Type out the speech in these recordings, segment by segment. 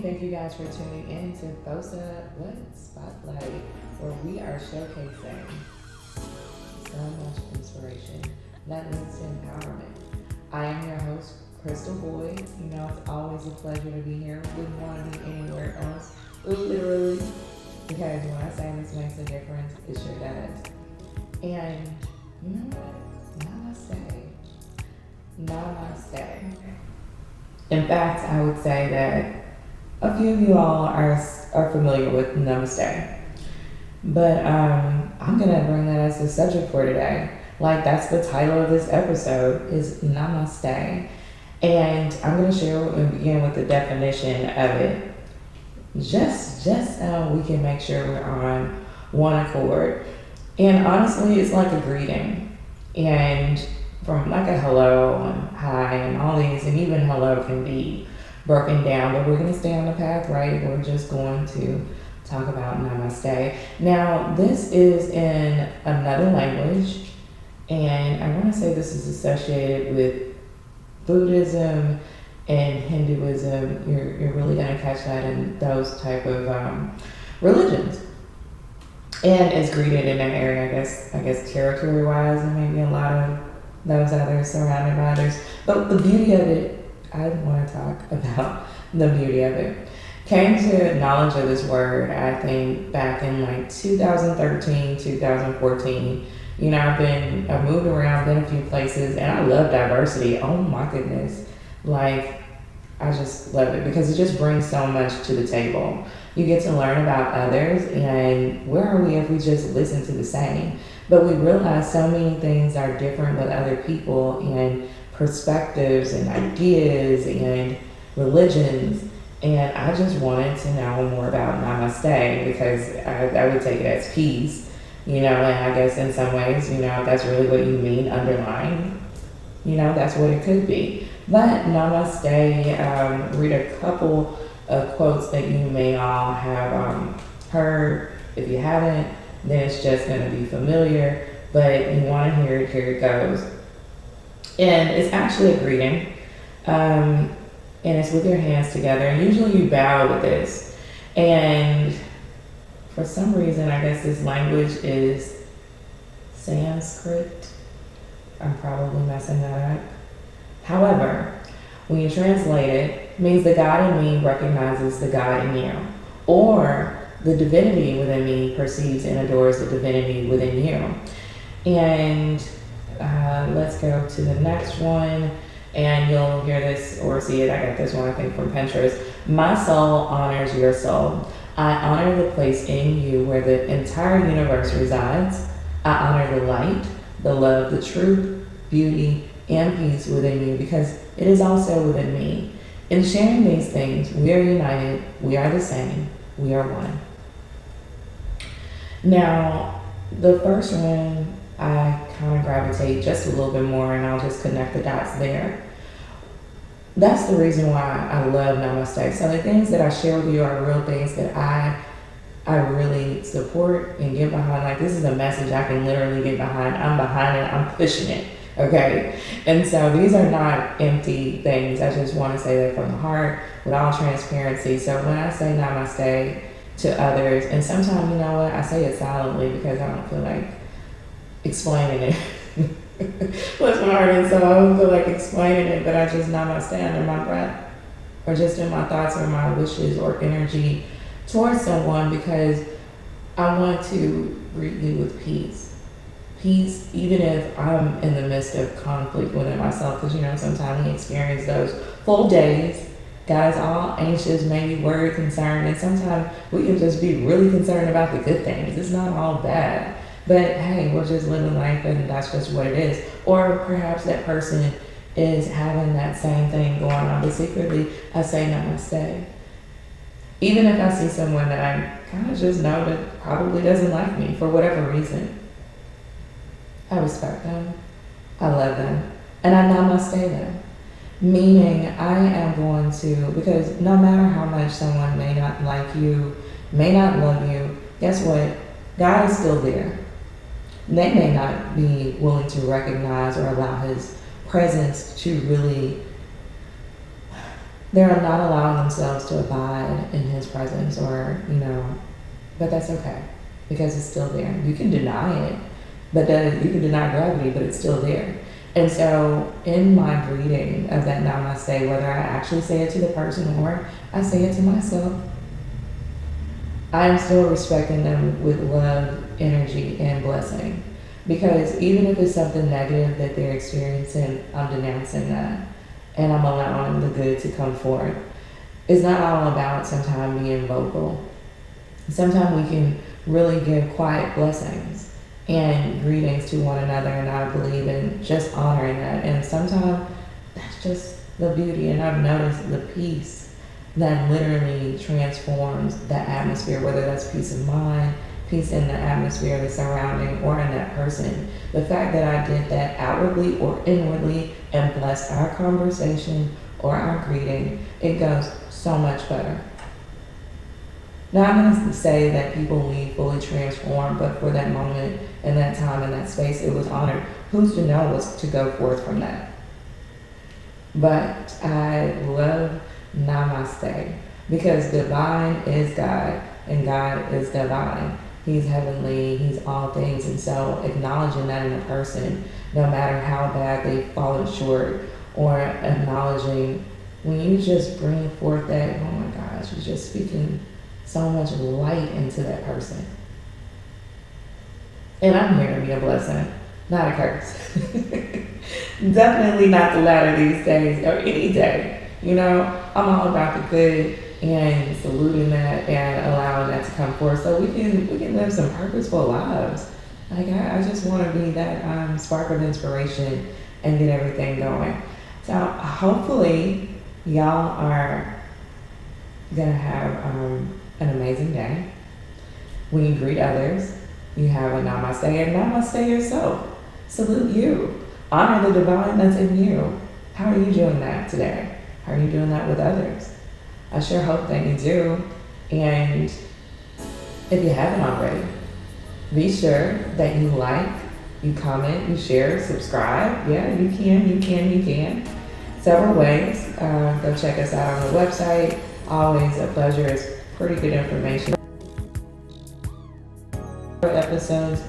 thank you guys for tuning in to Bosa Spotlight, where we are showcasing so much inspiration that leads to empowerment. I am your host, Crystal Boyd. You know, it's always a pleasure to be here. Wouldn't want to be anywhere else, literally, because when I say this makes a difference, it sure does. And you know what? Namaste. Namaste. In fact, I would say that a few of you all are familiar with Namaste. But I'm going to bring that as the subject for today. Like, that's the title of this episode, is Namaste. And I'm going to share and begin with the definition of it. Just so we can make sure we're on one accord. And honestly, it's like a greeting. And from like a hello and hi and all these, and even hello can be broken down, but we're going to stay on the path, right? We're just going to talk about Namaste. Now, this is in another language, and I want to say this is associated with Buddhism and Hinduism. You're really going to catch that in those type of religions. And it's greeted in that area, I guess territory-wise, and maybe a lot of those others surrounded by others. But the beauty of it, I want to talk about the beauty of it. Came to knowledge of this word, I think, back in like 2013, 2014. You know, I've moved around, been a few places, and I love diversity. Oh my goodness. Like, I just love it because it just brings so much to the table. You get to learn about others, and where are we if we just listen to the same? But we realize so many things are different with other people and perspectives and ideas and religions. And I just wanted to know more about Namaste because I would take it as peace, you know, and I guess in some ways, you know, that's really what you mean underlying, you know, that's what it could be. But Namaste, read a couple of quotes that you may all have heard. If you haven't, then it's just going to be familiar, but you want to hear it, here it goes. And it's actually a greeting, and it's with your hands together, and usually you bow with this. And for some reason, I guess this language is Sanskrit. I'm probably messing that up. However, when you translate it, it means the God in me recognizes the God in you, or the divinity within me perceives and adores the divinity within you. And let's go to the next one, and you'll hear this or see it. I got this one, I think, from Pinterest. My soul honors your soul. I honor the place in you where the entire universe resides. I honor the light, the love, the truth, beauty, and peace within you because it is also within me. In sharing these things, we are united, we are the same, we are one. Now, the first one, I kind of gravitate just a little bit more, and I'll just connect the dots there. That's the reason why I love Namaste. So the things that I share with you are real things that I really support and get behind. Like, this is a message I can literally get behind. I'm behind it. I'm pushing it. Okay? And so these are not empty things. I just want to say that from the heart with all transparency. So when I say Namaste to others, and sometimes, you know what, I say it silently because I don't feel like explaining it. Bless my heart, and so I don't feel like explaining it, but I just Namaste under my breath, or just in my thoughts or my wishes or energy towards someone, because I want to greet you with peace. Peace, even if I'm in the midst of conflict within myself, because, you know, sometimes we experience those full days. Guys, all anxious, maybe worried, concerned, and sometimes we can just be really concerned about the good things. It's not all bad. But hey, we're just living life and that's just what it is. Or perhaps that person is having that same thing going on, but secretly I say Namaste. Even if I see someone that I kind of just know that probably doesn't like me for whatever reason, I respect them, I love them, and I Namaste them. Meaning I am going to, because no matter how much someone may not like you, may not love you, guess what? God is still there. They may not be willing to recognize or allow his presence to really They're not allowing themselves to abide in his presence, or, but that's okay because it's still there. You can deny it, but you can deny gravity, but it's still there. And so, in my breathing of that namaste, whether I actually say it to the person or I say it to myself, I am still respecting them with love, energy, and blessing. Because even if it's something negative that they're experiencing, I'm denouncing that. And I'm allowing the good to come forth. It's not all about sometimes being vocal. Sometimes we can really give quiet blessings and greetings to one another, and I believe in just honoring that. And sometimes that's just the beauty, and I've noticed the peace that literally transforms the atmosphere, whether that's peace of mind, peace in the atmosphere, the surrounding, or in that person. The fact that I did that outwardly or inwardly and blessed our conversation or our greeting, it goes so much better. Now, I'm going to say that people leave fully transformed, but for that moment, in that time, in that space, it was honored. Who's to know what's to go forth from that? But I love Namaste because divine is God and God is divine. He's heavenly, he's all things. And so acknowledging that in a person, no matter how bad they've fallen short, or acknowledging when you just bring forth that, oh my gosh, you're just speaking so much light into that person. And I'm here to be a blessing, not a curse. Definitely not the latter these days, or any day. I'm all about the good and saluting that and allowing that to come forth so we can live some purposeful lives. Like I just want to be that spark of inspiration and get everything going. So hopefully y'all are gonna have an amazing day. When you greet others, you have a namaste and namaste yourself. Salute you. Honor the divine that's in you. How are you doing that today? How are you doing that with others? I sure hope that you do. And if you haven't already, be sure that you like, you comment, you share, subscribe. Yeah, you can. Several ways. Go check us out on the website. Always a pleasure. It's pretty good information. Episodes,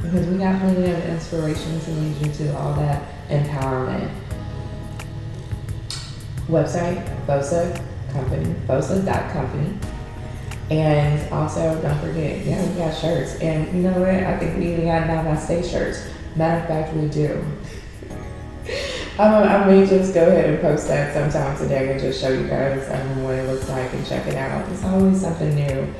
because we got plenty of inspiration to lead you to all that empowerment. Website, fosa.company. And also, don't forget, we got shirts. And you know what? I think we even got Namaste shirts. Matter of fact, we do. I may just go ahead and post that sometime today and just show you guys what it looks like and check it out. It's always something new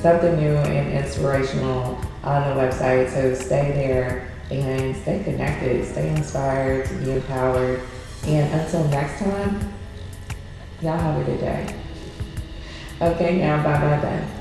and inspirational on the website. So stay there and stay connected, stay inspired, to be empowered. And until next time, y'all have a good day. Okay, now bye then.